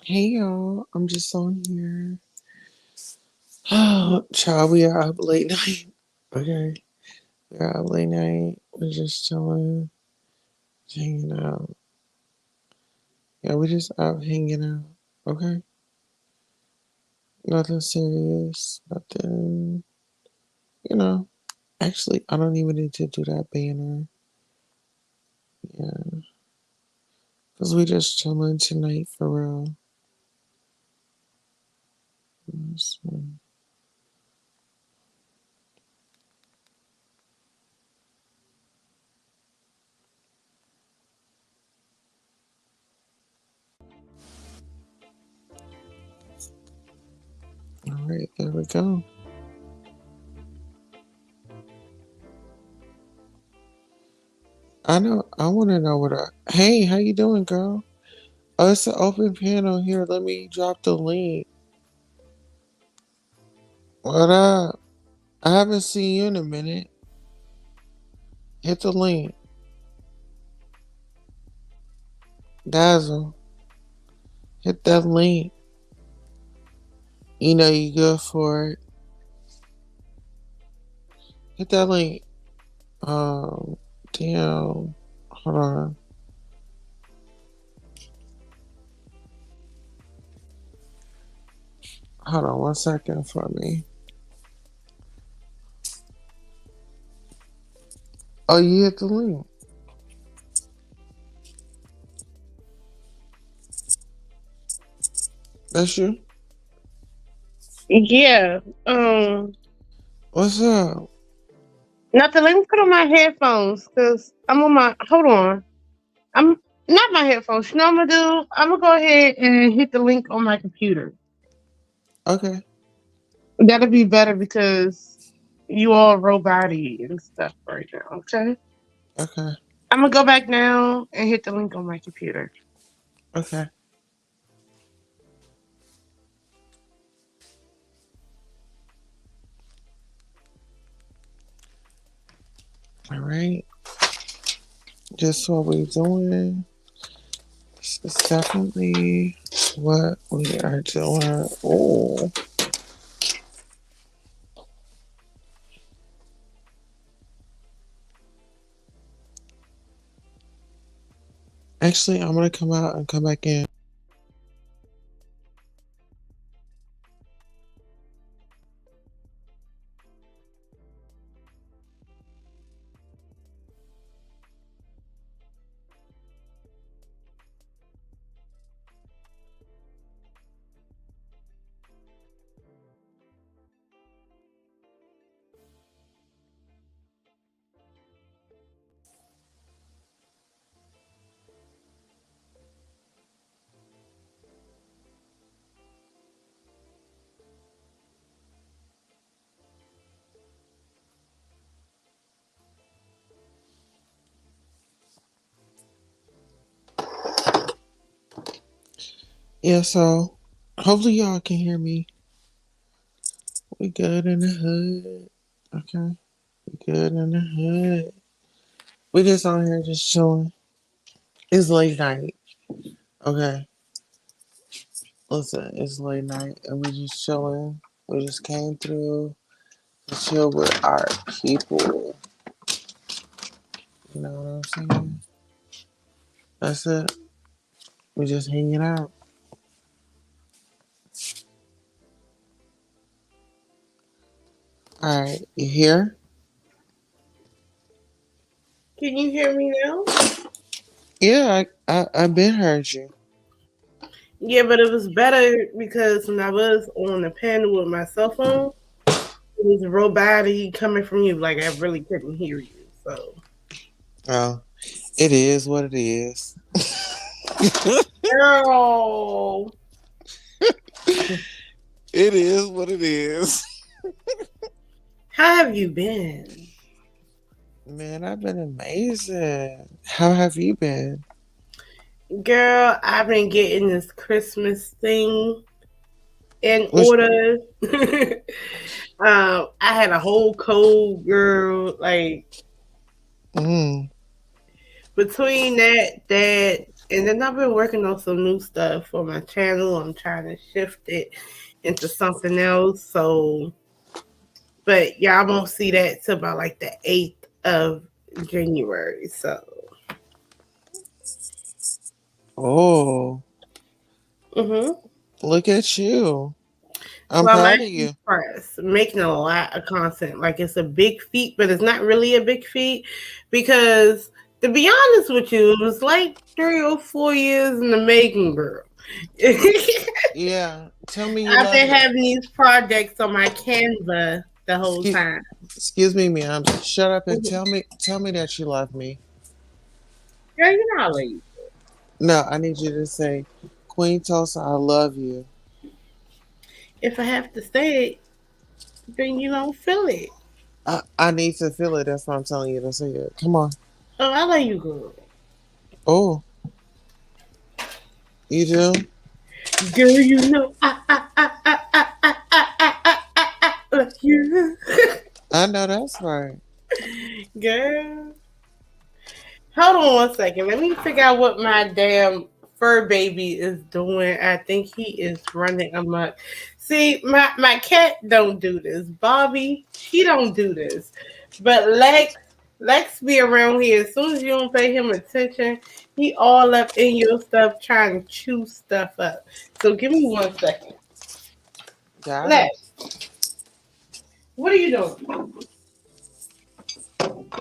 Hey y'all, I'm just on here. Oh, child, we are up late night. Okay, we are up late night. We're just chilling, hanging out. Yeah, we just out hanging out. Okay, nothing serious, nothing. You know, actually, I don't even need to do that banner. Yeah, cause we just chilling tonight for real. So, all right, there we go. I know. I want to know what. Hey, how you doing, girl? Oh, it's an open panel here. Let me drop the link. What up? I haven't seen you in a minute. Hit the link. Dazzle. Hit that link. You know you good for it. Hit that link. Um, damn. Hold on. Hold on 1 second for me. Oh, you hit the link. That's you. Yeah. What's up? Nothing. Let me put on my headphones because I'm on my. Hold on. I'm not my headphones. You know what I'm gonna do? I'm gonna go ahead and hit the link on my computer. Okay. That'll be better because you all roboty and stuff right now. Okay. Okay. I'm gonna go back now and hit the link on my computer. Okay. All right. Just what we doing. This is definitely what we are doing. Oh. Actually, I'm gonna come out and come back in. Yeah, so hopefully y'all can hear me. We good in the hood. Okay. We good in the hood. We just on here just chilling. It's late night. Okay. Listen, it's late night and we just chilling. We just came through to chill with our people. You know what I'm saying? That's it. We just hanging out. Alright, you here? Can you hear me now? Yeah, I been heard you. Yeah, but it was better because when I was on the panel with my cell phone, it was robotic coming from you. Like I really couldn't hear you. So. Oh, it is what it is. Girl. It is what it is. How have you been? Man, I've been amazing. How have you been? Girl, I've been getting this Christmas thing in Which, order. I had a whole cold, girl. Like mm, between that And then I've been working on some new stuff for my channel. I'm trying to shift it into something else. So, but yeah, I won't see that till about like the 8th of January. So, Oh, hmm look at you. I'm so I'm proud of actually you. impressed, making a lot of content. Like it's a big feat, but it's not really a big feat because, to be honest with you, it was like 3 or 4 years in the making, girl. Yeah. Tell me you I've love been it. having these projects on my Canva the whole Excuse, time. excuse me, ma'am. Shut up and Mhm. tell me that you love me. Girl, you know I love you. No, I need you to say, Queen Tulsa, I love you. If I have to say it, then you don't feel it. I need to feel it. That's why I'm telling you to say it. Come on. Oh, I love you, girl. Oh, you do? Girl, you know I love you. I know that's right. Girl. Hold on 1 second. Let me figure out what my damn fur baby is doing. I think he is running amok. See, my cat don't do this. Bobby, she don't do this. But Lex be around here. As soon as you don't pay him attention, he all up in your stuff trying to chew stuff up. So give me 1 second. Got Lex, it. what are you doing?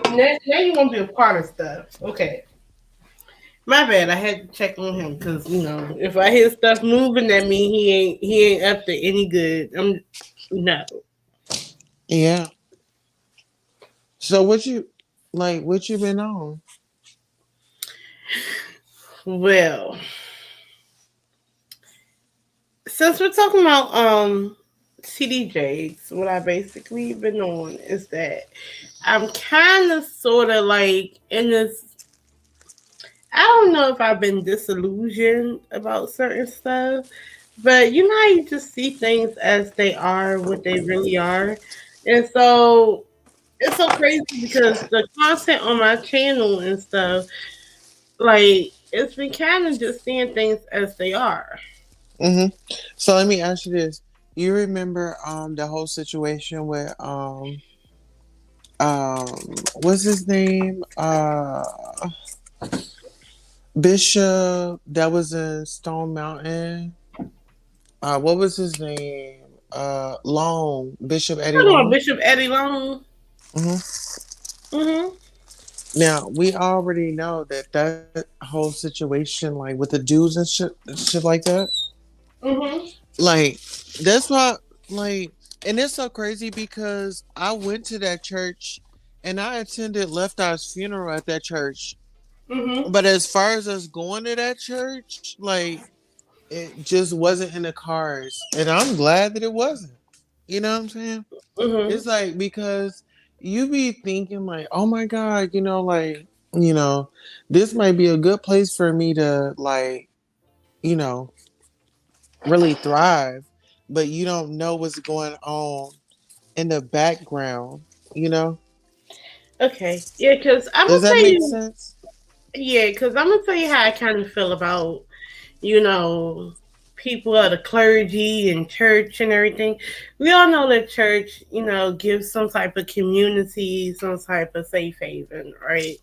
Now you want to be a part of stuff. Okay. My bad. I had to check on him because if I hear stuff moving, that mean he ain't up to any good. I'm no. Yeah. So what you like? What you been on? Well, since we're talking about CDJs, what I basically been on is that I'm kind of sort of like in this. I don't know if I've been disillusioned about certain stuff, but you know how you just see things as they are, what they really are, and so it's so crazy because the content on my channel and stuff, like it's been kind of just seeing things as they are. Hmm. So let me ask you this: you remember the whole situation with um what's his name Bishop that was in Stone Mountain? What was his name? Long Bishop Eddie Talking about Long. Bishop Eddie Long. Hmm. Mhm. Now we already know that that whole situation, like with the dudes and shit like that, Mhm. like that's why, like, and it's so crazy because I went to that church and I attended Left Eye's funeral at that church. Mhm. But as far as us going to that church, like it just wasn't in the cards, and I'm glad that it wasn't. You know what I'm saying? Mhm. It's like because you be thinking like, oh my god, like you know, this might be a good place for me to like, you know, really thrive, but you don't know what's going on in the background. You know, Okay. Yeah, because I'm does gonna that tell make you. sense? Yeah, because I'm gonna tell you how I kind of feel about you know people of the clergy and church and everything. We all know that church, gives some type of community, some type of safe haven, right?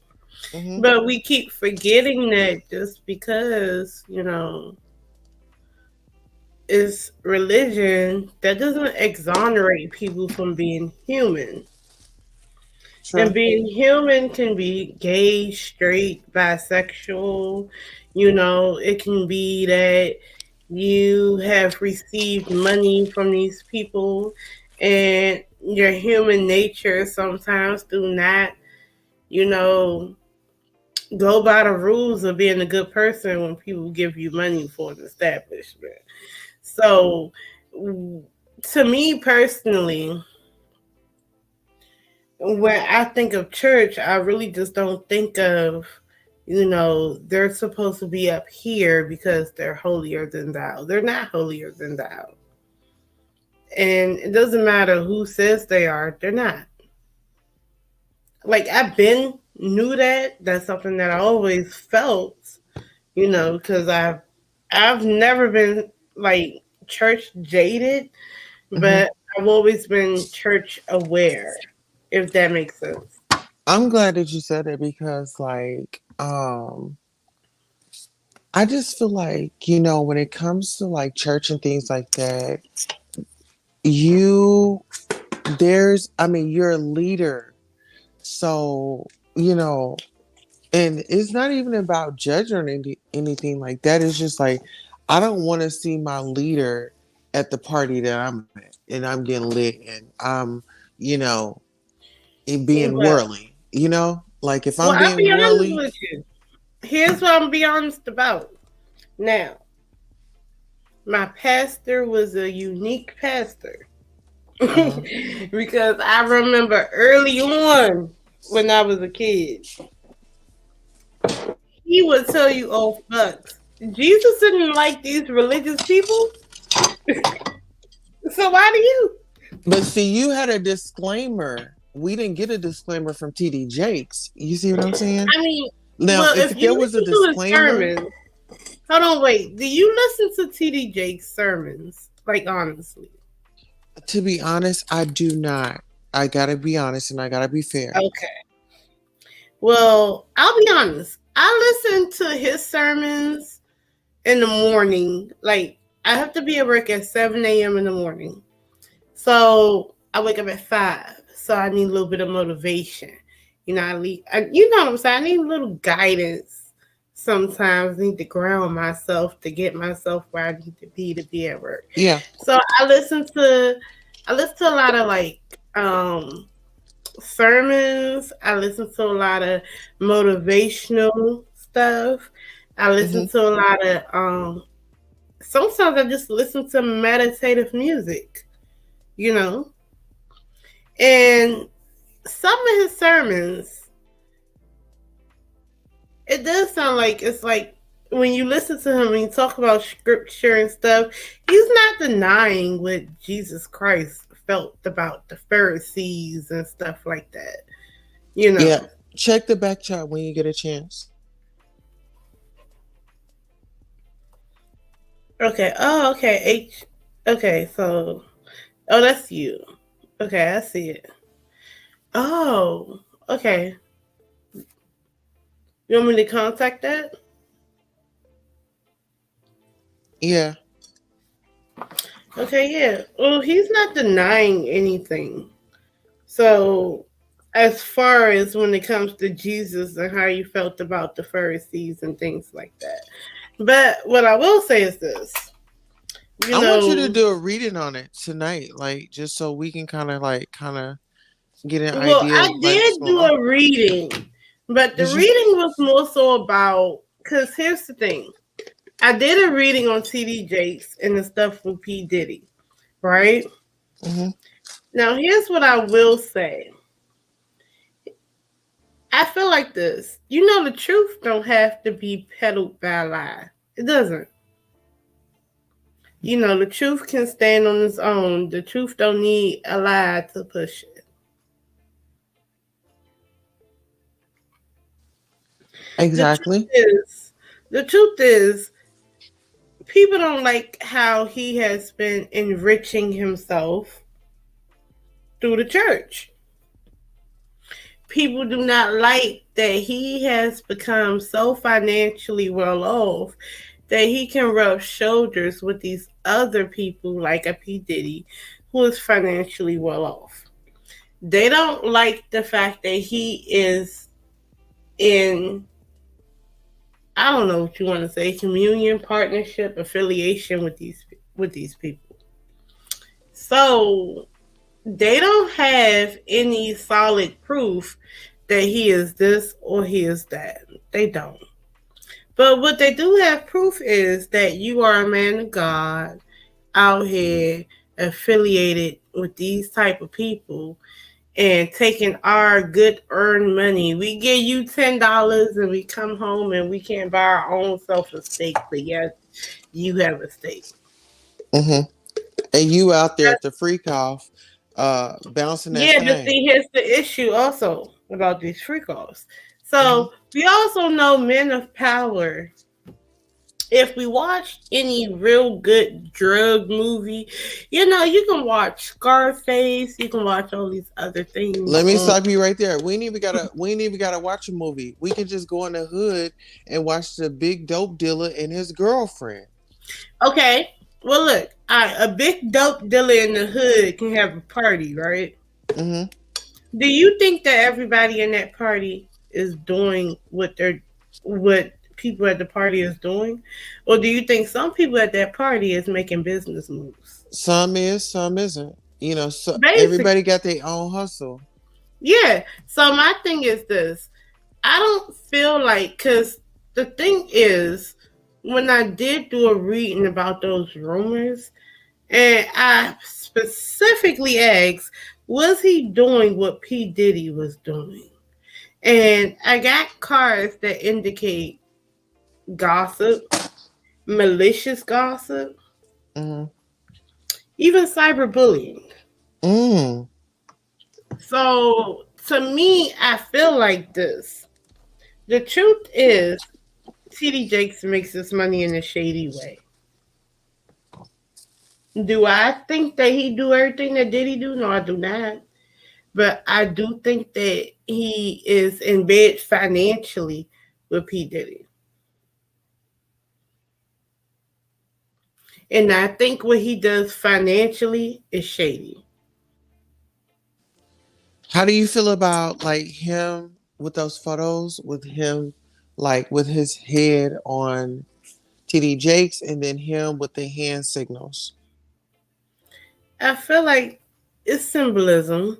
Mm-hmm. But we keep forgetting that just because, it's religion, that doesn't exonerate people from being human. And True. being human can be gay, straight, bisexual. It can be that you have received money from these people and your human nature sometimes do not, you know, go by the rules of being a good person when people give you money for an establishment. So, to me personally, when I think of church, I really just don't think of, they're supposed to be up here because they're holier than thou. They're not holier than thou. And it doesn't matter who says they are, they're not. Like, I've been knew that. That's something that I always felt. because I've never been like church jaded, Hmm. but I've always been church aware, if that makes sense. I'm glad that you said it because, like, I just feel like, when it comes to like church and things like that, you, I mean, you're a leader. So, you know, and it's not even about judging or anything like that. It's just like, I don't want to see my leader at the party that I'm at and I'm getting lit and I'm, you know, it being Well, worldly, like if well, I'm I'll being be honest worldly. with you. Here's what I'm gonna be honest about. Now, my pastor was a unique pastor. Uh-huh. Because I remember early on when I was a kid, he would tell you, "Oh fucks, Jesus didn't like these religious people, so why do you?" But see, you had a disclaimer. We didn't get a disclaimer from TD Jakes. You see what I'm saying? I mean, Now, well, if if you there was a listen to his disclaimer, sermons, hold on, wait, do you listen to TD Jake's sermons? Like honestly, to be honest, I do not. I gotta be honest and I gotta be fair. okay. Well, I'll be honest. I listen to his sermons in the morning. Like I have to be at work at 7 a.m. in the morning. So I wake up at 5. So I need a little bit of motivation. You know what I'm saying? I need a little guidance. Sometimes I need to ground myself to get myself where I need to be at work. Yeah. So I listen to a lot of like sermons. I listen to a lot of motivational stuff. I listen Hmm. to a lot of sometimes I just listen to meditative music, you know. And some of his sermons, it does sound like it's like when you listen to him and you talk about scripture and stuff, he's not denying what Jesus Christ felt about the Pharisees and stuff like that. You Yeah. know. Check the back chat when you get a chance. Okay. Oh, okay. H. Okay. So, oh, that's you. Okay, I see it. Oh, okay. You want me to contact that? Yeah. Okay, yeah. Well, he's not denying anything. So, as far as when it comes to Jesus and how you felt about the Pharisees and things like that. But what I will say is this, you I want you to know, do a reading on it tonight, like just so we can kind of get an well, idea I of like what's did going do on. a reading, but the Did you? reading was more so about, because here's the thing. I did a reading on TD Jakes and the stuff with P. Diddy, right? Hmm. Now, here's what I will say. I feel like this. The truth don't have to be peddled by a lie. It doesn't. The truth can stand on its own. The truth don't need a lie to push it. The truth Exactly. is, the truth is, people don't like how he has been enriching himself through the church. People do not like that he has become so financially well off that he can rub shoulders with these other people like a P. Diddy who is financially well off. They don't like the fact that he is in, I don't know what you want to say, communion, partnership, affiliation with these people. So they don't have any solid proof that he is this or he is that. They don't. But what they do have proof is that you are a man of God out here affiliated with these type of people and taking our good earned money. We give you $10 and we come home and we can't buy our own self a steak, but yes, you have a steak. Hmm. And you out there at the freak off, bouncing that Yeah, but thing. see, here's the issue also about these free calls. Hmm. So we also know men of power if we watch any real good drug movie, you know, you can watch Scarface, you can watch all these other things Let me on. stop you right there. We ain't even gotta watch a movie. We can just go in the hood and watch the big dope dealer and his girlfriend. Okay, well, look, a big dope dealer in the hood can have a party, right? Hmm. Do you think that everybody in that party is doing what people at the party is doing, or do you think some people at that party is making business moves? Some is, some isn't. You know, so Basically, everybody got their own hustle. yeah. So my thing is this: I don't feel like, because the thing is, when I did do a reading about those rumors, and I specifically asked, was he doing what P Diddy was doing? And I got cards that indicate gossip, malicious gossip, Hmm. even cyberbullying. Mm. So to me, I feel like this. The truth is, TD Jakes makes his money in a shady way. Do I think that he do everything that Diddy do? No, I do not. But I do think that he is in bed financially with P. Diddy. And I think what he does financially is shady. How do you feel about like him with those photos with him like with his head on TD Jakes and then him with the hand signals? I feel like it's symbolism.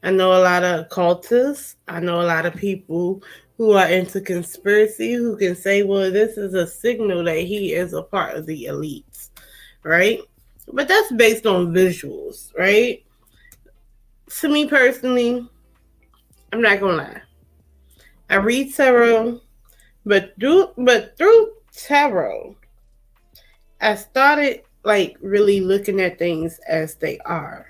I know a lot of occultists. I know a lot of people who are into conspiracy who can say, well, this is a signal that he is a part of the elites, right? But that's based on visuals, right? To me personally, I'm not gonna lie. I read tarot, but through tarot, I started like really looking at things as they are.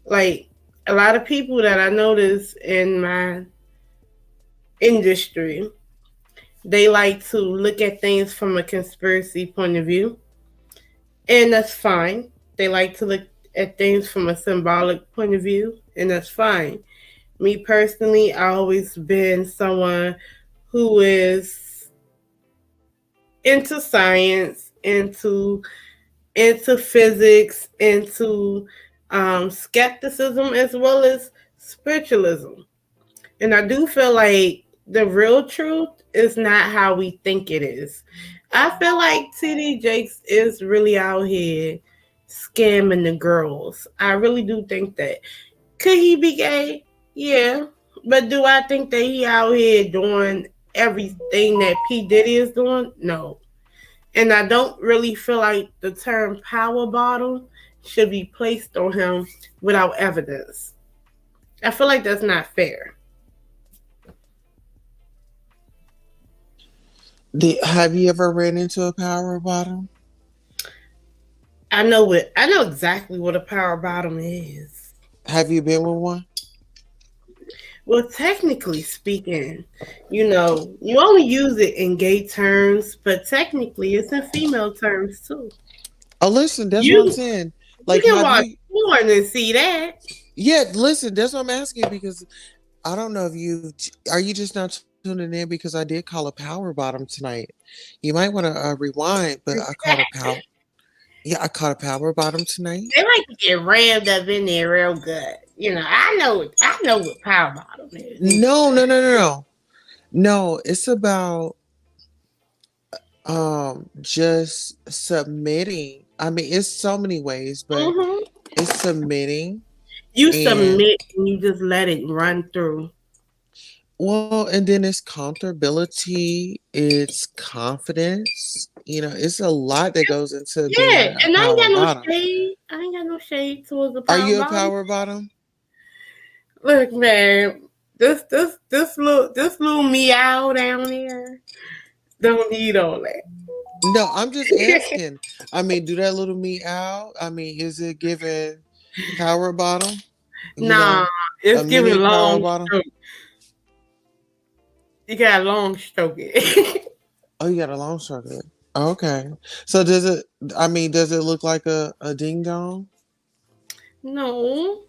Like a lot of people that I notice in my industry, they like to look at things from a conspiracy point of view, and that's fine. They like to look at things from a symbolic point of view, and that's fine. Me personally, I always been someone who is into science, into physics, into skepticism as well as spiritualism. And I do feel like the real truth is not how we think it is. I feel like TD Jakes is really out here scamming the girls. I really do think that. Could he be gay? Yeah. But do I think that he out here doing everything that P. Diddy is doing? No. And I don't really feel like the term power bottom should be placed on him without evidence. I feel like that's not fair. Have you ever ran into a power bottom? I know exactly what a power bottom is. Have you been with one? Well, technically speaking, you know, you only use it in gay terms, but technically it's in female terms too. Oh, listen, that's what I'm You saying. you Like, can have watch you? porn and see that. Yeah, listen, that's what I'm asking because I don't know if you are you just not tuning in because I did call a power bottom tonight. You might want to rewind, but I called a power. Yeah, I caught a power bottom tonight. They like to get rammed up in there real good. You know, I know what power bottom is. No, no, no, no, no. No, it's about just submitting. I mean, it's so many ways, but Mm-hmm. it's submitting You and submit and you just let it run through. well, and then it's comfortability, it's confidence. You know, it's a lot that goes into being Yeah, a and I ain't power got no bottom. shade. I ain't got no shade towards the Are power you a bottom. power bottom? Look, man, this little meow down there don't need all that. No, I'm just asking. I mean, do that little me out? I mean, is it giving power bottom? You Nah, know, a it's giving mini power long bottom? stroke. You got long stroke it. Oh, you got a long circuit. Okay. So does it? I mean, does it look like a ding dong? No,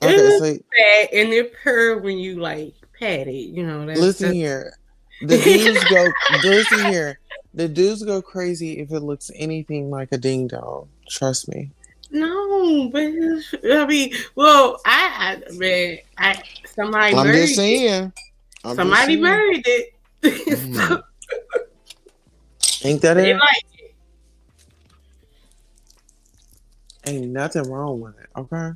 it Okay. looks So fat and it purr when you like pat it. listen That's here. The dudes go. Listen here. The dudes go crazy if it looks anything like a ding dong. Trust me. no, but I mean, well, man, somebody I'm just married it. saying. I'm just Somebody saying. married it. Hmm. So Ain't that they it? like it. Ain't nothing wrong with it. Okay.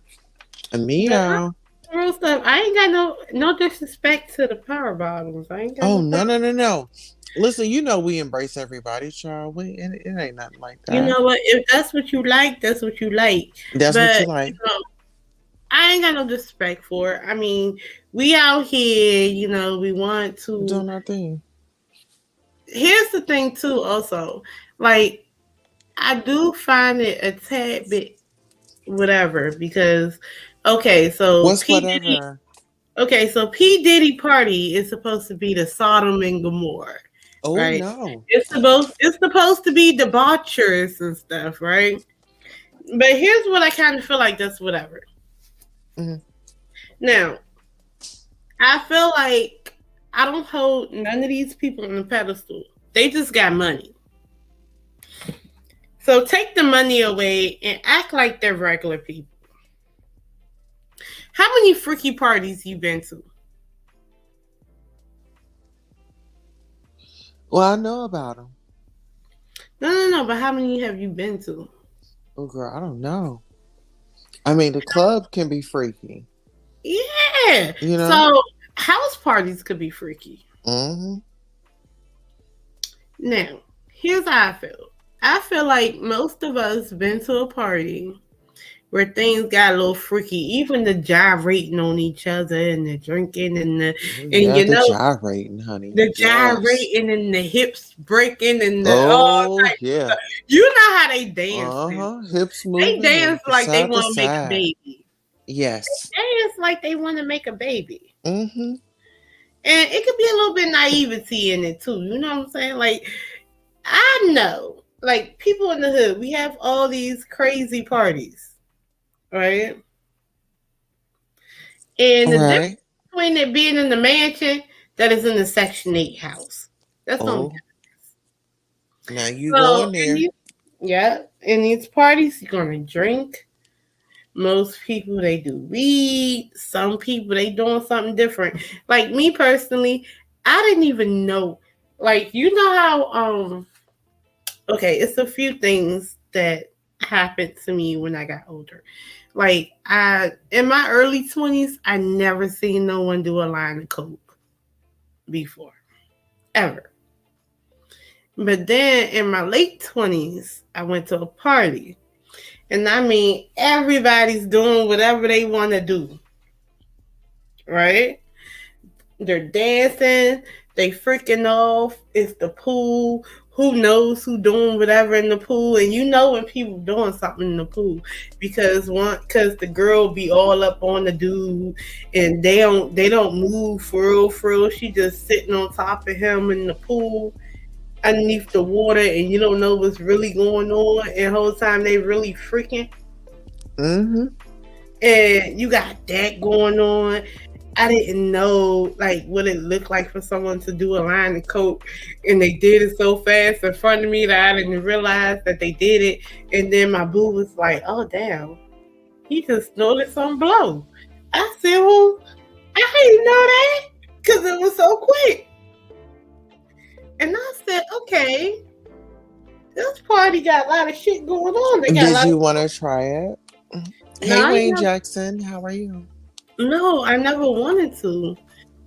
And No, meow. real stuff. I ain't got no disrespect to the power bottoms. I ain't got Oh no no problem. no no no. Listen, you know we embrace everybody, child. It ain't nothing like You that. know what? If that's what you like, that's what you like. That's what you But like. I ain't got no disrespect for it. I mean, we out here, we want to. Doing our thing. Here's the thing, too, also. Like, I do find it a tad bit whatever because, okay, so What's whatever? P. Diddy party is supposed to be the Sodom and Gomorrah, Oh right? no. It's supposed to be debaucherous and stuff, right? But here's what I kind of feel like that's whatever. Mhm. Now, I feel like I don't hold none of these people on the pedestal. They just got money. So take the money away and act like they're regular people. How many freaky parties you been to? Well, I know about them. No. But how many have you been to? Oh girl, I don't know. I mean, the club can be freaky. Yeah. You know. So house parties could be freaky. Mm-hmm. Now, here's how I feel. I feel like most of us been to a party where things got a little freaky, even the gyrating on each other and the drinking Oh and yeah, the gyrating, honey. the Yes. gyrating and the hips breaking and the all Oh types of yeah. stuff. You know how they dance then. Uh-huh. Hips They moving dance and like they side to want to make a side. baby. Yes. Dance like they want to make a baby. Mm-hmm. And it could be a little bit naivety in it too. You know what I'm saying? Like I know, like people in the hood, we have all these crazy parties, right? And All the difference right. between it being in the mansion that is in the Section 8 house. That's the only Oh, difference. now you So, going there. in these parties, you're gonna drink. Most people they do weed. Some people they doing something different. Like me personally, I didn't even know. Like you know how okay, it's a few things that happened to me when I got older. Like I in my early 20s, I never seen no one do a line of coke before. Ever. But then in my late 20s, I went to a party. And I mean everybody's doing whatever they want to do. Right? They're dancing, they freaking off. It's the pool. Who knows who doing whatever in the pool? And you know when people doing something in the pool because the girl be all up on the dude and they don't move for real. She just sitting on top of him in the pool underneath the water and you don't know what's really going on and the whole time they really freaking Mm-hmm. and you got that going on. I didn't know like what it looked like for someone to do a line of coke, and they did it so fast in front of me that I didn't realize that they did it. And then my boo was like, "Oh damn, he just snorted some blow." I said, "Well, I didn't know that because it was so quick." And I said, "Okay, this party got a lot of shit going on. They got a Did lot of you want to try it? no, Hey, Wayne Jackson, how are you? no, I never wanted to.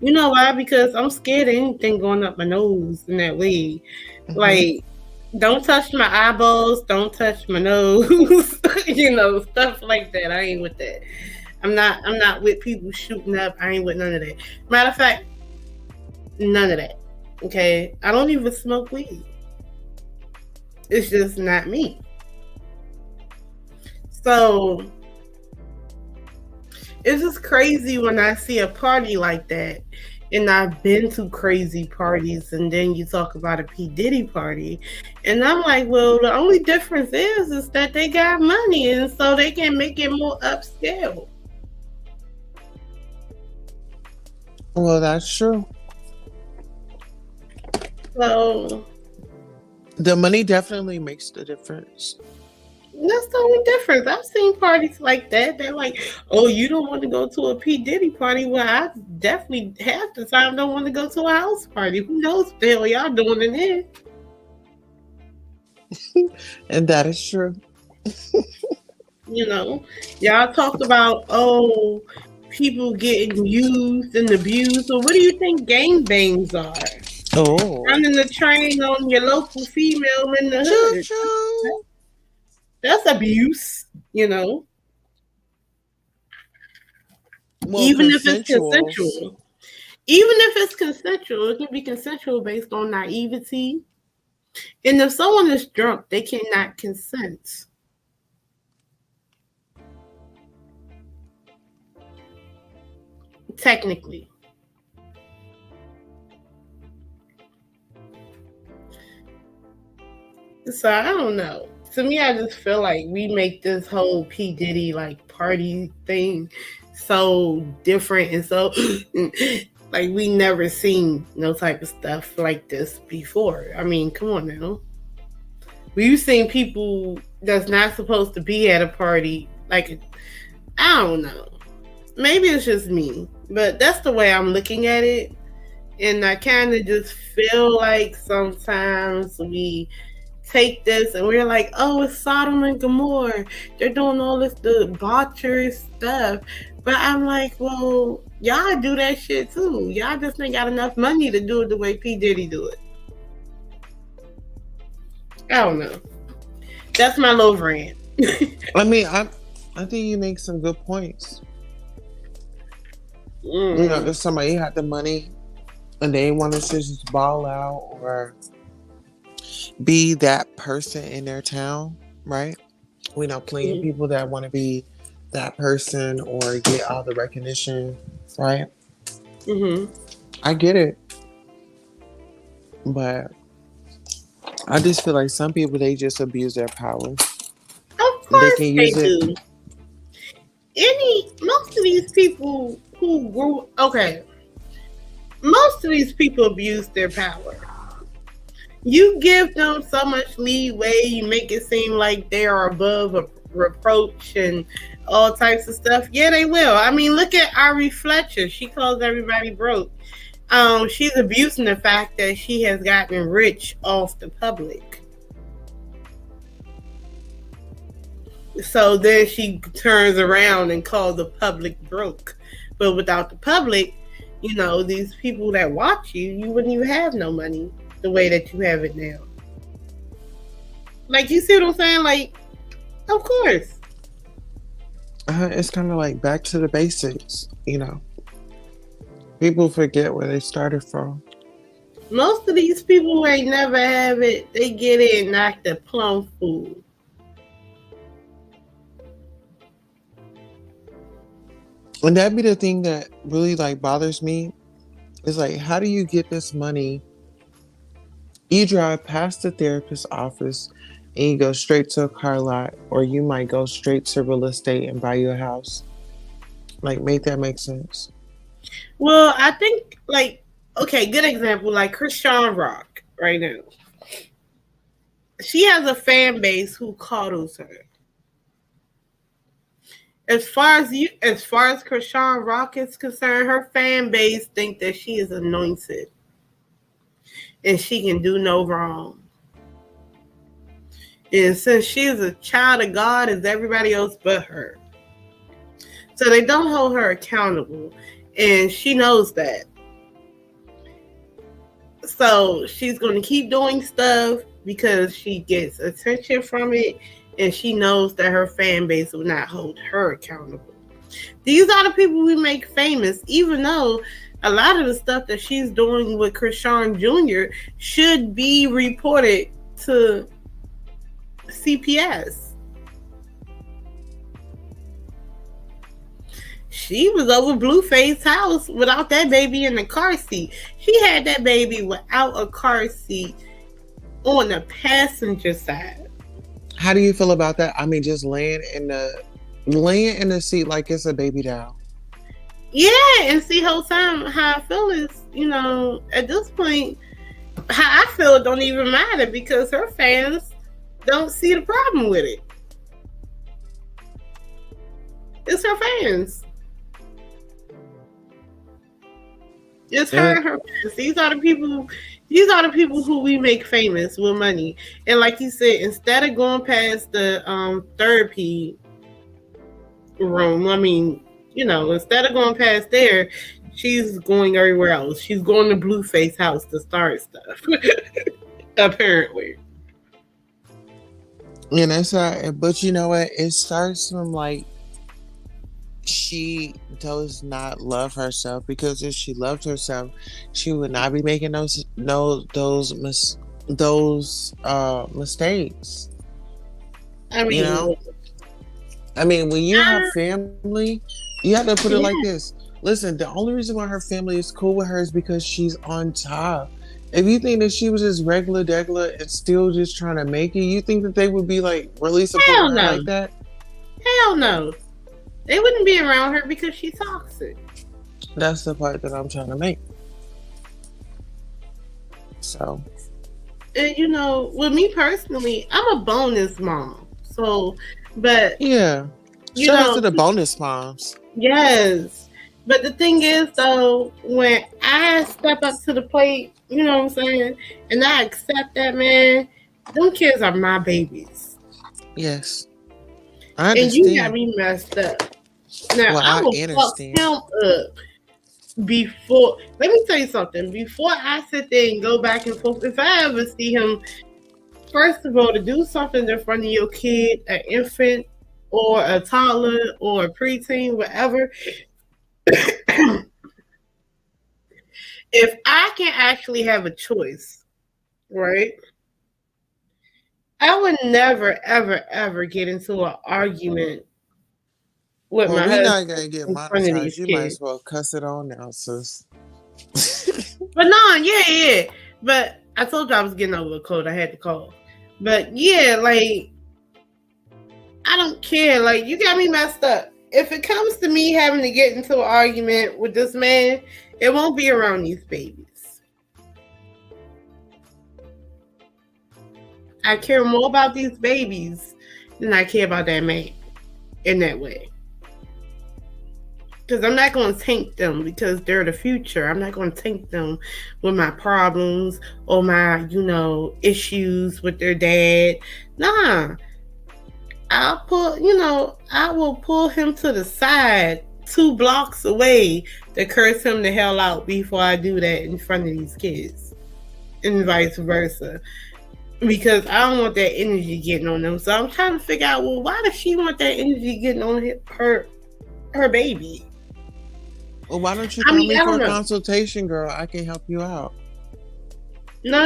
You know why? Because I'm scared of anything going up my nose in that way. Mm-hmm. Like, don't touch my eyeballs, don't touch my nose, stuff like that. I ain't with that. I'm not with people shooting up. I ain't with none of that. Matter of fact, none of that. Okay. I don't even smoke weed. It's just not me. So it's just crazy when I see a party like that And I've been to crazy parties, and then you talk about a P. Diddy party. And I'm like, well, the only difference is that they got money, and so they can make it more upscale. Well, that's true. So The money definitely makes the difference. that's the only difference. I've seen parties like that. They're like, oh, you don't want to go to a P. Diddy party. Well, I definitely half the time don't want to go to a house party. Who knows what the hell y'all doing in there? And that is true. You know, y'all talked about, oh, people getting used and abused. So what do you think gangbangs are? Oh. Running the train on your local female in the Choo hood. choo. That's abuse, you know. Well, Even if it's consensual. consensual. Even if it's consensual, it can be consensual based on naivety. And if someone is drunk, they cannot consent. Technically. So I don't know. To me, I just feel like we make this whole P. Diddy like party thing so different and so like we never seen no type of stuff like this before. I mean, come on now. We've seen people that's not supposed to be at a party. Like, I don't know. Maybe it's just me, but that's the way I'm looking at it. And I kind of just feel like sometimes we take this and we're like, oh, it's Sodom and Gomorrah. They're doing all this debauchery stuff. But I'm like, well, y'all do that shit too. Y'all just ain't got enough money to do it the way P. Diddy do it. I don't know. That's my little rant. I mean, I think you make some good points. You know, if somebody had the money and they wanted to just ball out or be that person in their town, right? We know plenty of people that want to be that person or get all the recognition, right? I get it. But I just feel like some people, they just abuse their power. Of course they do. Most of these people who grew, okay, most of these people abuse their power. You give them so much leeway, you make it seem like they are above a reproach and all types of stuff. Yeah, they will. I mean, look at Ari Fletcher. She calls everybody broke. She's abusing the fact that she has gotten rich off the public. So then she turns around and calls the public broke. But without the public, you know, these people that watch you, you wouldn't even have no money the way that you have it now. Like, you see what I'm saying? Like, of course. It's kind of like back to the basics, you know. People forget where they started from. Most of these people who ain't never have it, they get it and act a plum fool. And that'd be the thing that really like bothers me. Is like, how do you get this money? You drive past the therapist's office and you go straight to a car lot, or you might go straight to real estate and buy you a house. Like, make that make sense. Well, I think, like, okay, good example, like Chrisean Rock right now. She has a fan base who coddles her. As far as Chrisean Rock is concerned, her fan base think that she is anointed and she can do no wrong. And since she is a child of God as everybody else but her. So they don't hold her accountable. And she knows that. So she's going to keep doing stuff because she gets attention from it. And she knows that her fan base will not hold her accountable. These are the people we make famous, even though a lot of the stuff that she's doing with Chrisean Jr. should be reported to CPS. she was over Blueface's house without that baby in the car seat. She had that baby without a car seat on the passenger side. How do you feel about that? I mean, just laying in the seat like it's a baby doll. Yeah, and see whole time how I feel is, at this point, how I feel don't even matter because her fans don't see the problem with it. It's her fans. It's her And and her fans. These are the people. These are the people who we make famous with money. And like you said, instead of going past the therapy room, I mean, instead of going past there, she's going everywhere else. She's going to Blueface house to start stuff. Apparently. and that's right. But you know what? It starts from like she does not love herself, because if she loved herself, she would not be making those mistakes. I You mean, know, I mean, when you have I, family, you have to put it like yeah, this. Listen, the only reason why her family is cool with her is because she's on top. If you think that she was just regular degular and still just trying to make it, you think that they would be like really supporting hell her no. like that? Hell no. They wouldn't be around her because she's toxic. That's the part that I'm trying to make. So And with me personally, I'm a bonus mom. So, but yeah, you shout out know, to the bonus moms. yes. But the thing is, though, when I step up to the plate, you know what I'm saying, and I accept that, man, them kids are my babies, Yes, I and you got understand. me messed up. Now Well, I I will fuck understand. him up before. Let me tell you something. Before I sit there and go back and forth, if I ever see him, first of all, to do something in front of your kid, an infant or a toddler or a preteen, whatever, if I can actually have a choice, right? I would never, ever, ever get into an argument with Well, my we husband not gonna get in front of monetized. these You might kids. as well cuss it on now, sis. But no, yeah. But I told you I was getting over a cold. I had to call. But yeah, like, I don't care. Like, you got me messed up. If it comes to me having to get into an argument with this man, it won't be around these babies. I care more about these babies than I care about that man in that way. Because I'm not going to tank them because they're the future. I'm not going to tank them with my problems or my, issues with their dad. Nah, I will pull him to the side 2 blocks away to curse him the hell out before I do that in front of these kids, and vice versa. Because I don't want that energy getting on them. So I'm trying to figure out, well, why does she want that energy getting on her baby? Well, why don't you I call mean, me I for don't a know. consultation, girl? I can help you out. No.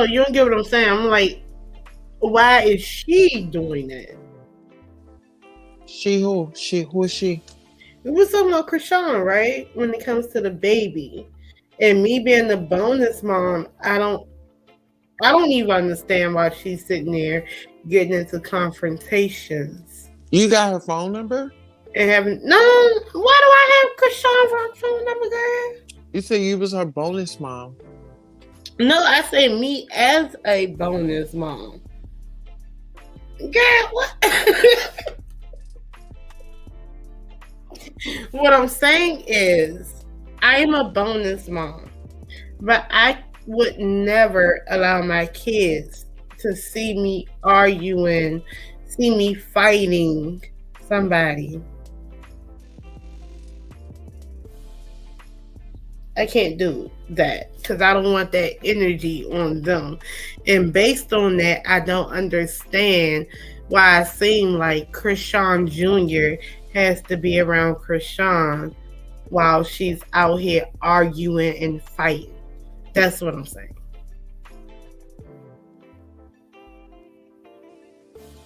You don't get what I'm saying. I'm like, why is she doing that? She who? Who is she? We was talking about Krishan, right? When it comes to the baby. And me being the bonus mom, I don't even understand why she's sitting there getting into confrontations You got her phone number? and having no. Why do I have Krishan phone number, girl? You said you was her bonus mom. No, I say me as a bonus mom. Girl, what? What I'm saying is, I am a bonus mom, but I would never allow my kids to see me arguing, see me fighting somebody. I can't do that because I don't want that energy on them. And based on that, I don't understand why it seems like Krishan Jr. has to be around Krishan while she's out here arguing and fighting. That's what I'm saying.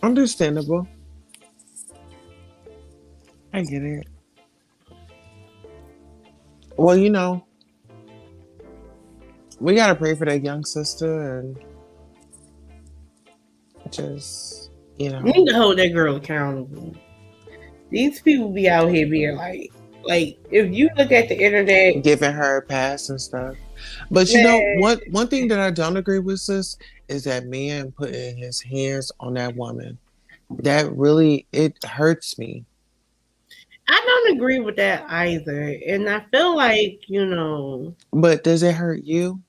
Understandable. I get it. Well, we gotta pray for that young sister and just, We need to hold that girl accountable. These people be out here being like if you look at the internet, giving her a pass and stuff. But man, one thing that I don't agree with, sis, is that man putting his hands on that woman. That really, it hurts me. I don't agree with that either. And I feel like, But does it hurt you?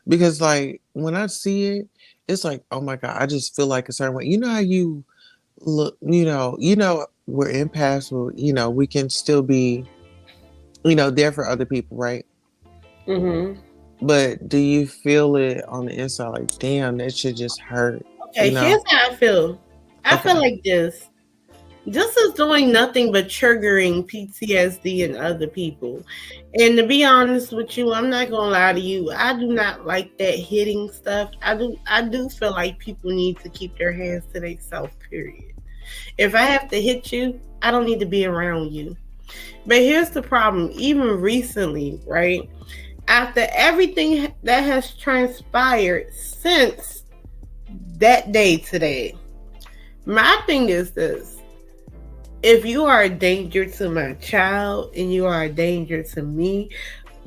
Because like when I see it, it's like, oh my God, I just feel like a certain way. You know how you look, we're impassible, we can still be, there for other people, right? hmm But do you feel it on the inside like, damn, that should just hurt, okay, here's how I feel. I feel Okay. like this is doing nothing but triggering PTSD in other people. And to be honest with you, I'm not gonna lie to you. I do not like that hitting stuff. I do feel like people need to keep their hands to themselves, period. If I have to hit you, I don't need to be around you. But here's the problem, even recently, right? After everything that has transpired since that day today, my thing is this: if you are a danger to my child and you are a danger to me,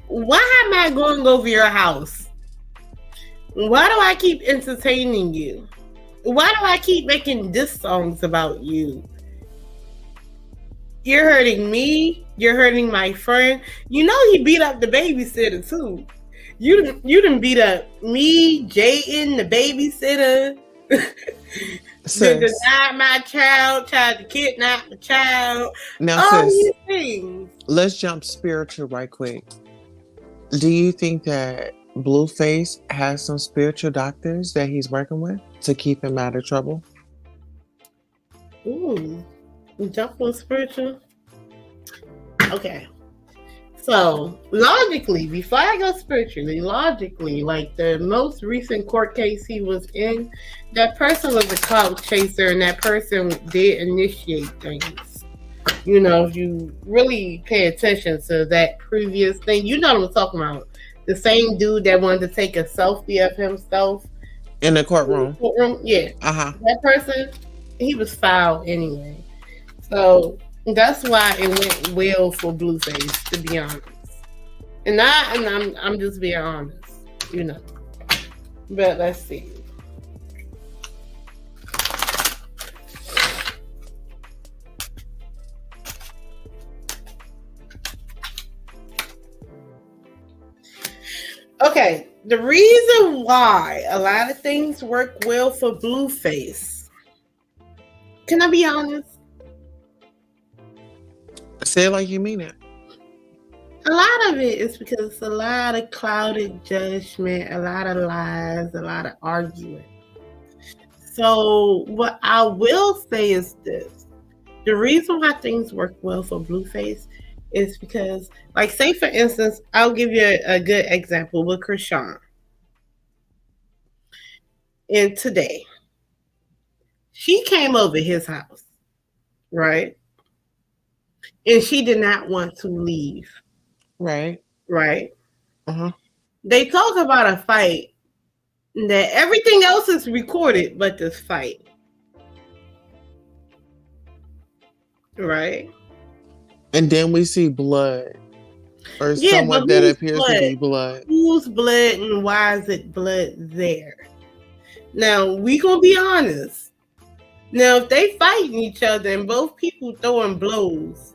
why am I going over your house? Why do I keep entertaining you? Why do I keep making diss songs about you? You're hurting me. You're hurting my friend. You know he beat up the babysitter too. You done beat up me, Jayden, the babysitter. Did Sis, deny my child, tried to kidnap the child. now All sis, these things. let's jump spiritual right quick. Do you think that Blueface has some spiritual doctors that he's working with to keep him out of trouble? Ooh, jump on spiritual. Okay. So logically, before I go spiritually, logically, like the most recent court case he was in, that person was a clout chaser, and that person did initiate things. If you really pay attention to that previous thing, you know what I'm talking about. The same dude that wanted to take a selfie of himself In the in the courtroom. courtroom. Yeah, Uh-huh. that person, he was foul anyway. So that's why it went well for Blueface, to be honest. I'm just being honest, you know. But let's see. Okay, the reason why a lot of things work well for Blueface. Can I be honest? Say it like you mean it. A lot of it is because it's a lot of clouded judgment, a lot of lies, a lot of arguing. So what I will say is this: the reason why things work well for Blueface is because, like, say for instance, I'll give you a good example with Krishan. And today, she came over his house, right? And she did not want to leave, Right. right? Uh-huh. They talk about a fight that everything else is recorded but this fight, right? And then we see blood. Or Yeah, but someone that whose appears to blood? be blood. Whose blood and why is it blood there? Now, we gonna be honest. Now, if they fighting each other and both people throwing blows,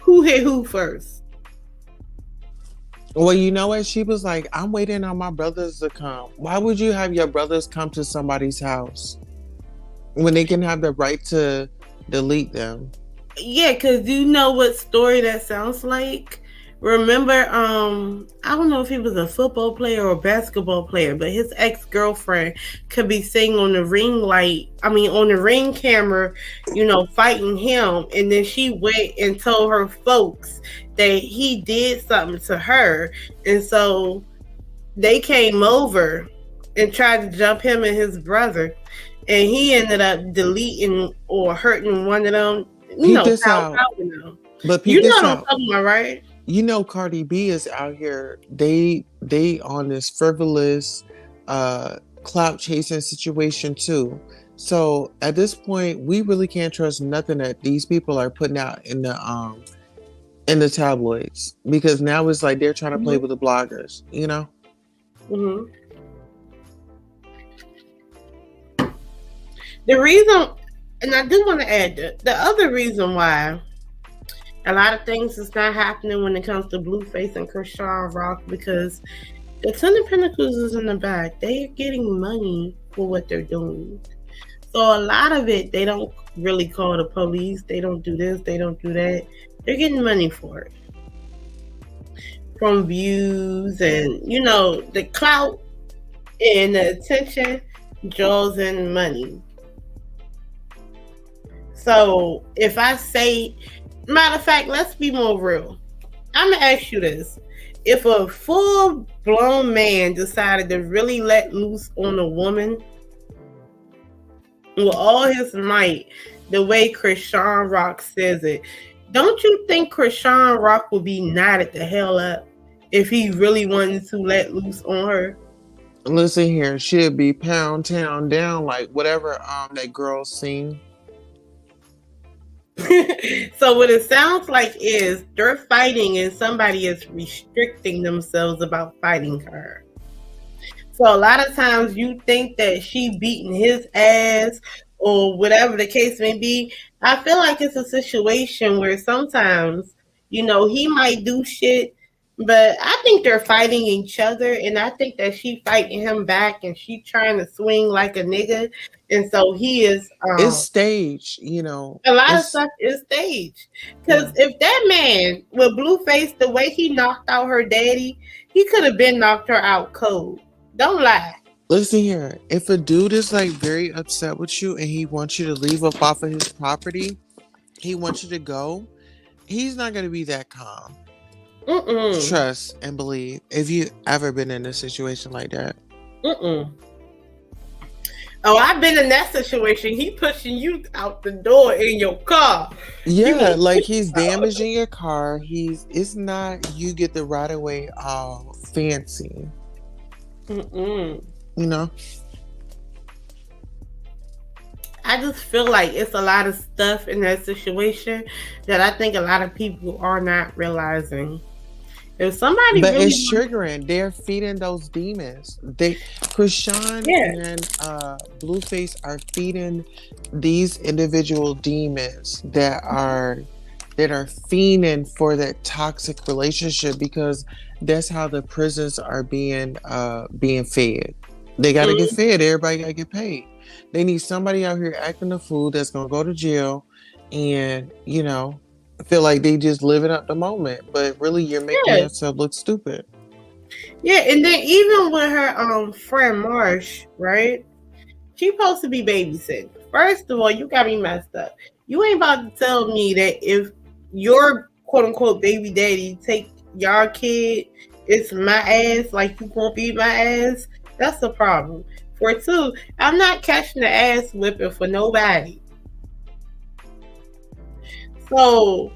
who hit who first? Well, you know what? She was like, I'm waiting on my brothers to come. Why would you have your brothers come to somebody's house when they can have the right to delete them? Yeah, because you know what story that sounds like? Remember, I don't know if he was a football player or a basketball player, but his ex-girlfriend could be sitting on the on the ring camera, fighting him, and then she went and told her folks that he did something to her, and so they came over and tried to jump him and his brother, and he ended up deleting or hurting one of them. You Peep know, this out. Pow now. But peep You know this what I'm out. talking about, right? You know Cardi B is out here. They on this frivolous clout chasing situation too. So at this point, we really can't trust nothing that these people are putting out in the tabloids, because now it's like they're trying to play Hmm. with the bloggers, you know? Hmm. The reason, and I do want to add the other reason why a lot of things is not happening when it comes to Blueface and Krishan Rock, because the Ten of Pentacles is in the back. They're getting money for what they're doing. So a lot of it, they don't really call the police. They don't do this. They don't do that. They're getting money for it from views, and the clout and the attention draws in money. So if I say, matter of fact, let's be more real. I'm gonna ask you this: if a full blown man decided to really let loose on a woman with all his might, the way Krishan Rock says it, don't you think Krishan Rock would be knotted the hell up if he really wanted to let loose on her? Listen here, she'd be pound town down like whatever that girl sing. So what it sounds like is they're fighting and somebody is restricting themselves about fighting her. So a lot of times you think that she beating his ass or whatever the case may be. I feel like it's a situation where sometimes, he might do shit, but I think they're fighting each other, and I think that she fighting him back and she trying to swing like a nigga. And so he is It's staged, you know. a lot of It's stuff is staged. Because yeah. if that man with Blueface, the way he knocked out her daddy, he could have been knocked her out cold. Don't lie. Listen here, if a dude is like very upset with you and he wants you to leave up off of his property, he wants you to go, he's not going to be that calm. Mm-mm. Trust and believe. If you ever been in a situation like that. Mm-mm. Oh, I've been in that situation. He pushing you out the door in your car. Yeah, like he's damaging your car. It's not you get the right away all fancy. Mm-mm. You know? I just feel like it's a lot of stuff in that situation that I think a lot of people are not realizing. If somebody But really it's triggering. They're feeding those demons. Krishan yeah. and Blueface are feeding these individual demons that are fiending for that toxic relationship, because that's how the prisons are being fed. They gotta get fed, everybody gotta get paid. They need somebody out here acting a fool that's gonna go to jail and, feel like they just living up the moment, but really you're making yourself look stupid. Yeah, and then even with her friend Marsh, right? She supposed to be babysitting. First of all, you got me messed up. You ain't about to tell me that if your quote unquote baby daddy take your kid, it's my ass, like you won't beat my ass. That's a problem. For two, I'm not catching the ass whipping for nobody. So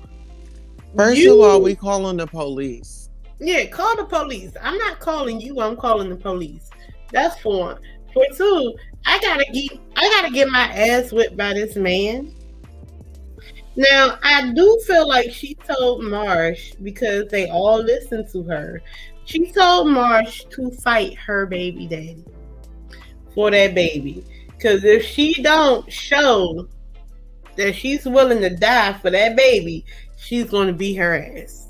First of all, we calling the police. Yeah, call the police. I'm not calling you. I'm calling the police. That's for one. For two, I gotta get my ass whipped by this man. Now I do feel like she told Marsh, because they all listen to her. She told Marsh to fight her baby daddy for that baby. Because if she don't show that she's willing to die for that baby, she's going to beat her ass.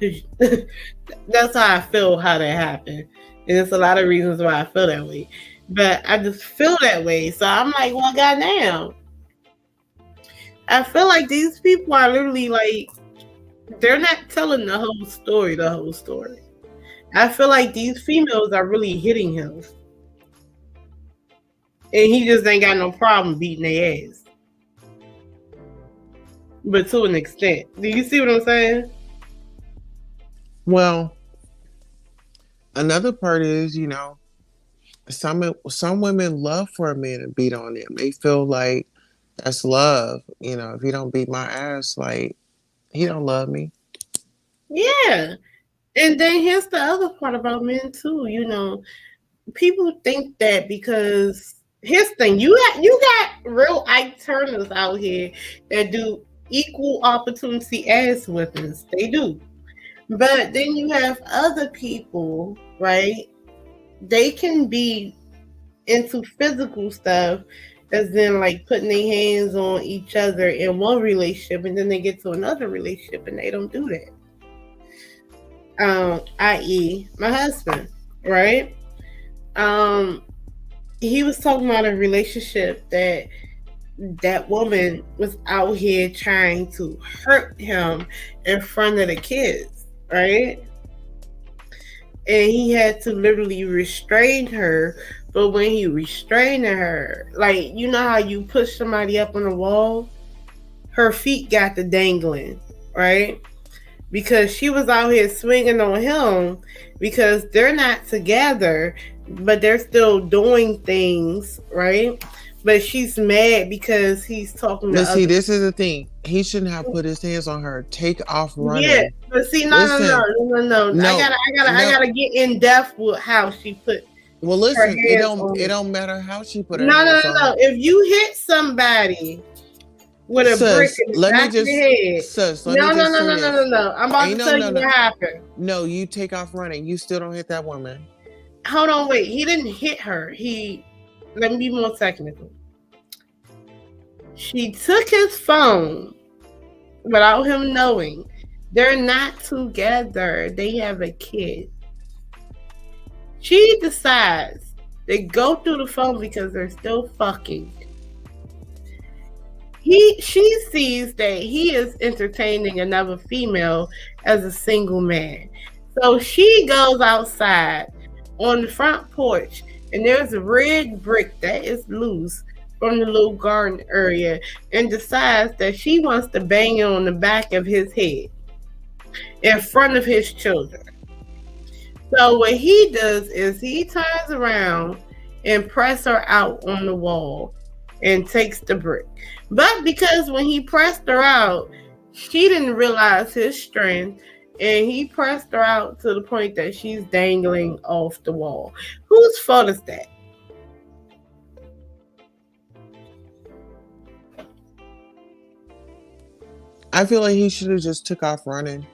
That's how I feel how that happened. And there's a lot of reasons why I feel that way. But I just feel that way. So I'm like, well, goddamn. I feel like these people are literally like, they're not telling the whole story. I feel like these females are really hitting him. And he just ain't got no problem beating their ass. But to an extent. Do you see what I'm saying? Well, another part is, some women love for a man to beat on them. They feel like That's love. If he don't beat my ass, like he don't love me. Yeah. And then here's the other part about men too. People think that because here's the thing, you got real Ike Turners out here that do equal opportunity ass whippings. They do. But then you have other people, right? They can be into physical stuff as in like putting their hands on each other in one relationship and then they get to another relationship and they don't do that. I.e. my husband, right? Um, he was talking about a relationship that woman was out here trying to hurt him in front of the kids, right? And he had to literally restrain her. But when he restrained her, like how you push somebody up on a wall, her feet got the dangling, right? Because she was out here swinging on him because they're not together, but they're still doing things, right? But she's mad because he's talking to But see, other. this is the thing. He shouldn't have put his hands on her. Take off Yeah, running. but see, no, no, no, Listen, no, no, no. I no, gotta, I gotta, I no. gotta get in depth with how she put Well, her listen. It hands don't. on It it. don't matter how she put her No, no, hands no, on no. her. If you hit somebody with a brick Sus, in the let me back of the just. head, Sus, let me no, no, just no, say no, no, no, this. no. I'm about to Ain't no, tell no, you no. what happened. No, you take off running. You still don't hit that woman. Hold on, wait. He didn't hit her. Let me be more technical. She took his phone without him knowing. They're not together. They have a kid. She decides they go through the phone because they're still fucking. She sees that he is entertaining another female as a single man. So she goes outside on the front porch and there's a red brick that is loose from the little garden area and decides that she wants to bang it on the back of his head in front of his children. So what he does is he turns around and press her out on the wall and takes the brick. But because when he pressed her out, she didn't realize his strength and he pressed her out to the point that she's dangling off the wall. Whose fault is that? I feel like he should have just took off running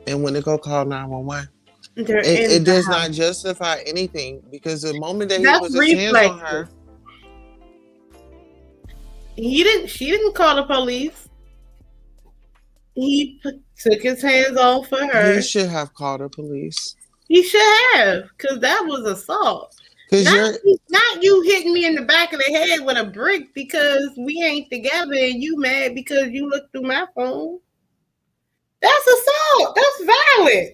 and went to go call 911. They're It in the does house. not justify anything because the moment that he That's puts his hands on reflexes. her, She didn't call the police. Took his hands off of he her. should have called the police. He should have, because that was assault. Because Not, you're not you hitting me in the back of the head with a brick because we ain't together and you mad because you looked through my phone. That's assault. That's violent.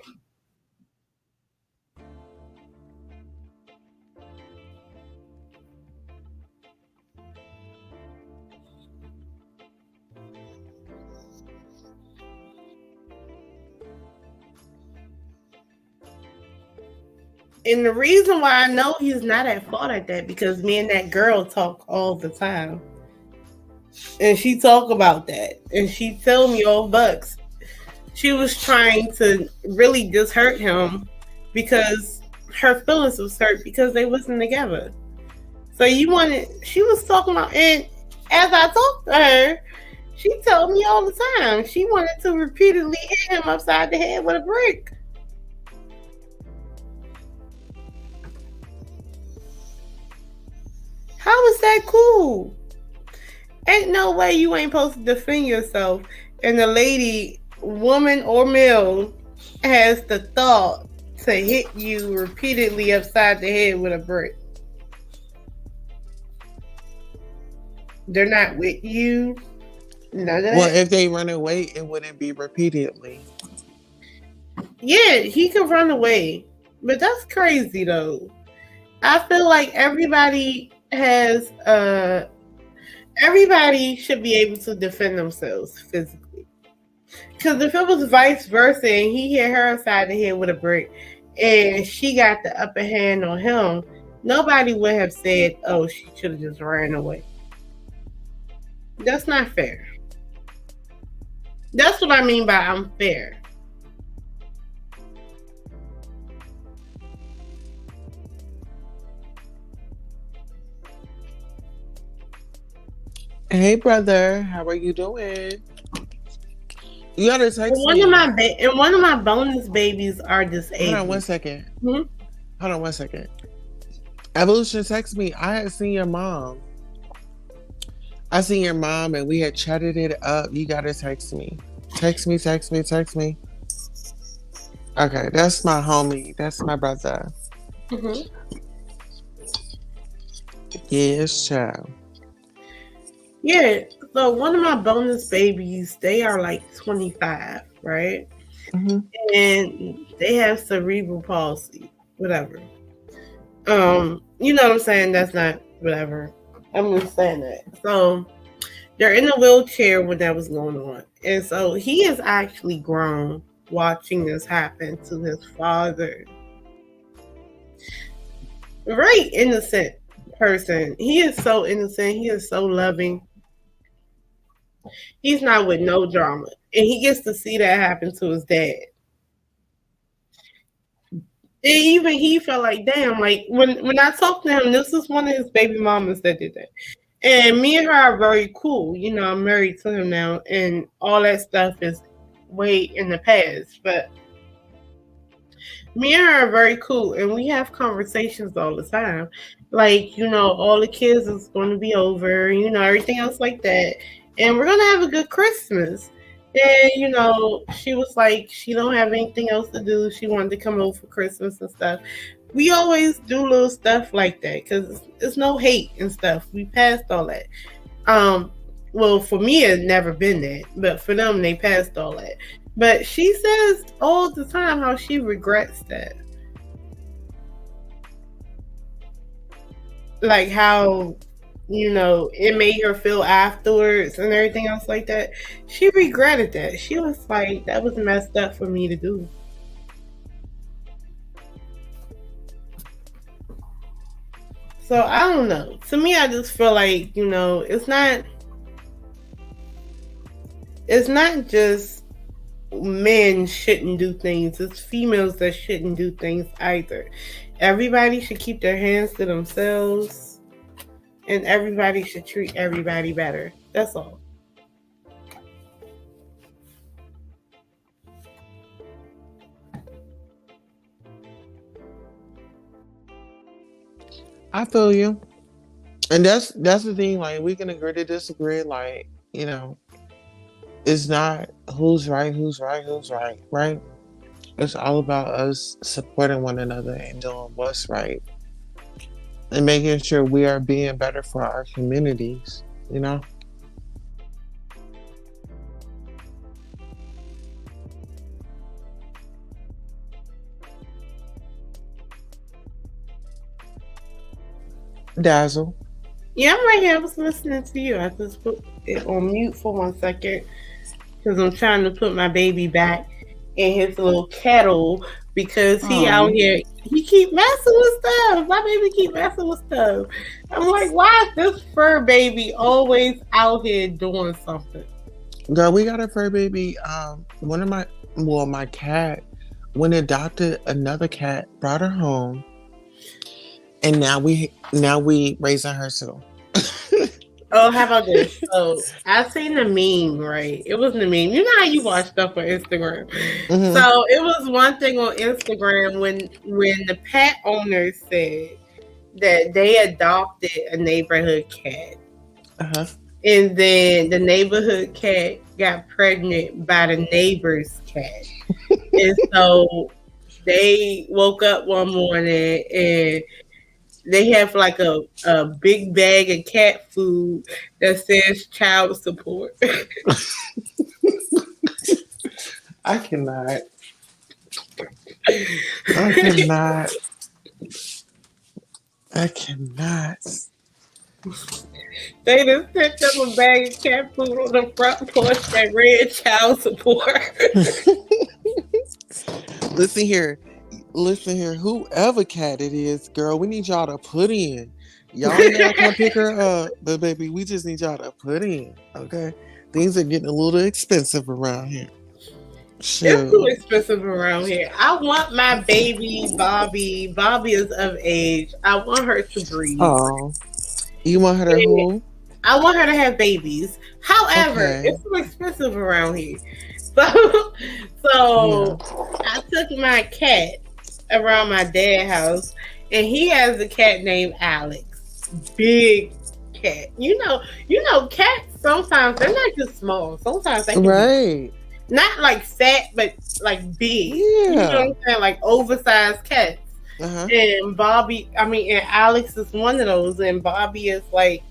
And the reason why I know he's not at fault at that because me and that girl talk all the time. And she talk about that. And she tell me all bucks. She was trying to really just hurt him because her feelings was hurt because they wasn't together. So she was talking about, and as I talked to her, she told me all the time she wanted to repeatedly hit him upside the head with a brick. How is that cool? Ain't no way you ain't supposed to defend yourself. And the lady, woman or male, has the thought to hit you repeatedly upside the head with a brick. They're not with you. None of well, that. if they run away, it wouldn't be repeatedly. Yeah, he can run away. But that's crazy though. I feel like everybody should be able to defend themselves physically. Because if it was vice versa and he hit her upside the head with a brick and she got the upper hand on him, nobody would have said, oh, she should have just ran away. That's not fair. That's what I mean by unfair. Hey, brother, how are you doing? You gotta And text one of me. my and one of my bonus babies are Hold on one disabled. second. Hmm. Hold on one second. Evolution, text me. I had seen your mom. I seen your mom and we had chatted it up. You gotta text me. Text me, text me, text me. Okay, that's my homie. That's my brother. Hmm. Yes, child. Yeah. So one of my bonus babies, they are like 25, right? Hmm. And they have cerebral palsy, whatever. You know what I'm saying? That's not whatever. I'm just saying that. So they're in a wheelchair when that was going on. And so he is actually grown watching this happen to his father. Very innocent person. He is so innocent. He is so loving. He's not with no drama. And he gets to see that happen to his dad. And even he felt like, damn, like when I talked to him, this is one of his baby mamas that did that. And me and her are very cool. You know, I'm married to him now, and all that stuff is way in the past. But me and her are very cool, and we have conversations all the time. Like, you know, all the kids is going to be over, you know, everything else like that, and we're gonna have a good Christmas. And you know, she was like, she don't have anything else to do. She wanted to come over for Christmas and stuff. We always do little stuff like that because it's no hate and stuff. We passed all that. Um, well, for me, it never been that, but for them, they passed all that. But she says all the time how she regrets that, like how you know it made her feel afterwards and everything else like that. She regretted that. She was like, that was messed up for me to do. So I don't know. To me, I just feel like you know, it's not just men shouldn't do things. It's females that shouldn't do things either. Everybody should keep their hands to themselves, and everybody should treat everybody better. That's all. I feel you. And that's the thing, like we can agree to disagree, like, it's not who's right, who's right, right? It's all about us supporting one another and doing what's right and making sure we are being better for our communities, you know? Dazzle. Yeah, I'm right here. I was listening to you. I just put it on mute for 1 second because I'm trying to put my baby back in his little kettle because he out Oh, here. He keep messing with stuff. My baby keep messing with stuff. I'm like, why is this fur baby always out here doing something? girl, we got a fur baby. One of my cat, when it adopted another cat, brought her home, and now we raising her too. Oh, how about this? So I seen the meme, right? It was the meme. You know how you watch stuff on Instagram. Hmm. So it was one thing on Instagram when the pet owner said that they adopted a neighborhood cat. Uh-huh. And then the neighborhood cat got pregnant by the neighbor's cat. And so they woke up one morning and they have like a big bag of cat food that says child support. I cannot. I cannot. I cannot. They just picked up a bag of cat food on the front porch that read child support. Listen here. Listen here. Whoever cat it is, girl, we need y'all to put in. Y'all ain't gotta come pick her up, but baby, we just need y'all to put in, okay? Things are getting a little expensive around here. It's too Sure. expensive around here. I want my baby Bobby. Bobby is of age. I want her to breathe. Oh, you want her to who? I want her to have babies. However, Okay. it's too expensive around here. So, Yeah. so I took my cat around my dad's house, and he has a cat named Alex. Big cat. Cats sometimes they're not just small. Sometimes they can be Right. not like fat, but like big. You know what Yeah. I'm saying? Like oversized cats. Uh-huh. And Alex is one of those, and Bobby is like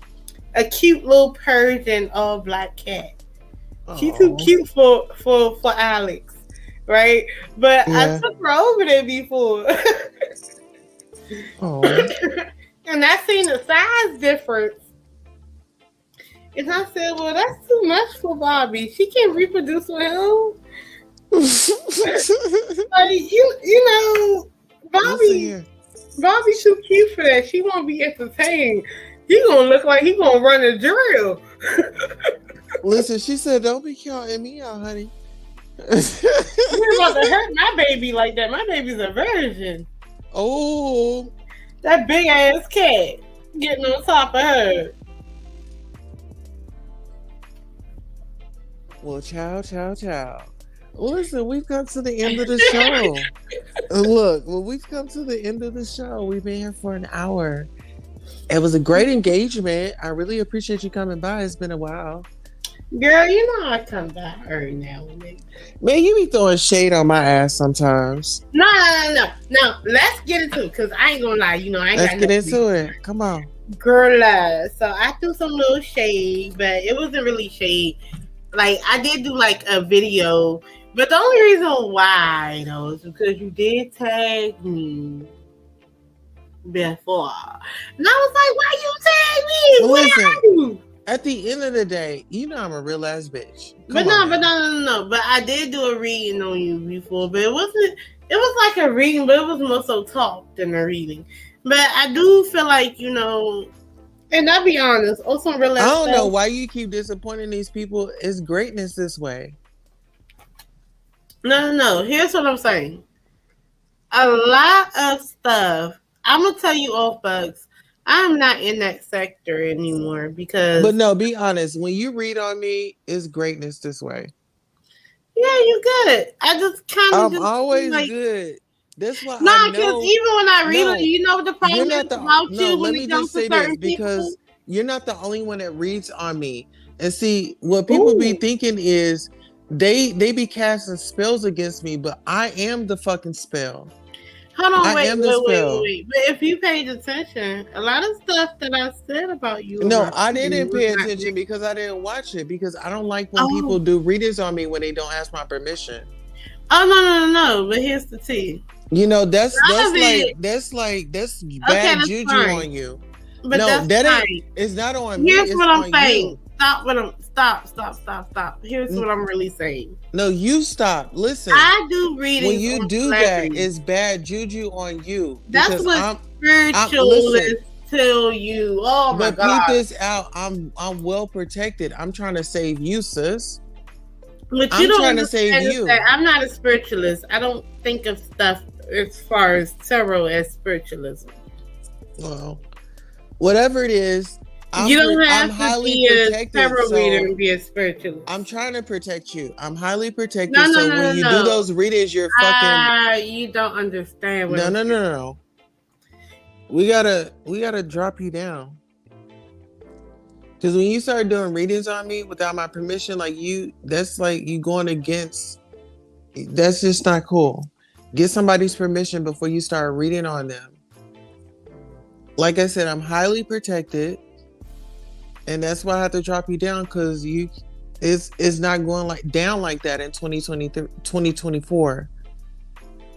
a cute little Persian all black cat. She's too Oh. cute for Alex, right? But I Yeah. took her over there before, Oh. and I seen the size difference. And I said, "Well, that's too much for Bobby. She can't reproduce with him. Like Listen Bobby, here. Bobby's too cute for that. She won't be entertained. He gonna look like he gonna run a drill." Listen, she said, don't be counting me out, honey. You're about to hurt my baby like that. My baby's a virgin. Oh. That big ass cat getting on top of her. Well, ciao. Well, listen, we've come to the end of the show. Look, well, we've come to the end of the show. We've been here for an hour. It was a great engagement. I really appreciate you coming by. It's been a while. Girl, you know I come back every now and then. Man, you be throwing shade on my ass sometimes. No. Let's get into it because I ain't gonna lie. I ain't Let's got get nothing. into it. Come on. Girl, so I threw some little shade, but it wasn't really shade. Like I did do like a video, but the only reason why though is because you did tag me before, and I was like, "Why you tag me? Well, What listen. I do?" At the end of the day, you know I'm a real ass bitch. But no. But I did do a reading on you before, but it wasn't. It was like a reading, but it was more so talk than a reading. But I do feel like and I'll be honest, on some real I don't stuff, know why you keep disappointing these people. It's greatness this way. No. Here's what I'm saying. A lot of stuff. I'm gonna tell you all, bugs. I'm not in that sector anymore because. But no, be honest. When you read on me, it's greatness this way. Yeah, you good. I just kind of I'm just always like. good. That's why I Nah, because know. even when I read No, it, you know what the problem you're is not the. about No, you let when me it just comes to say this certain people. because you're not the only one that reads on me. And see, what people be Ooh. thinking is they be casting spells against me, but I am the fucking spell. Hold on, I am the spell. wait. But if you paid attention, a lot of stuff that I said about you. No, around I you didn't was pay not attention real. because I didn't watch it because I don't like when Oh. people do readings on me when they don't ask my permission. Oh no. But here's the tea. You know, that's None of it- that's bad that's juju fine. on you. But No, that's that fine. ain't. It's not on me. Here's It's what I'm on saying. you. Stop. Here's what I'm really saying. No, you stop. Listen. I do readings. When you on do that, celebrities. it's bad juju on you. That's Because what listen. spiritualists tell you. Oh my But god! peep this out. I'm well protected. I'm trying to save you, sis. But I'm you don't trying to save understand you. that I'm not a spiritualist. I don't think of stuff as far as tarot as spiritualism. Well, whatever it is, You don't have I'm to highly be a protected. tarot So reader and be a spiritualist. I'm trying to protect you. I'm highly protected. No, So when you do those readings, you're fucking. You don't understand what No. We gotta drop you down. Because when you start doing readings on me without my permission, that's like you going against. That's just not cool. Get somebody's permission before you start reading on them. Like I said, I'm highly protected, and that's why I have to drop you down because it's not going down like that in 2024.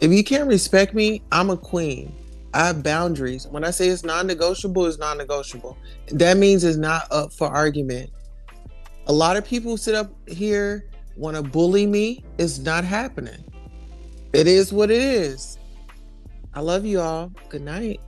If you can't respect me, I'm a queen. I have boundaries. When I say it's non-negotiable, it's non-negotiable. That means it's not up for argument. A lot of people sit up here want to bully me. It's not happening. It is what it is. I love you all. Good night.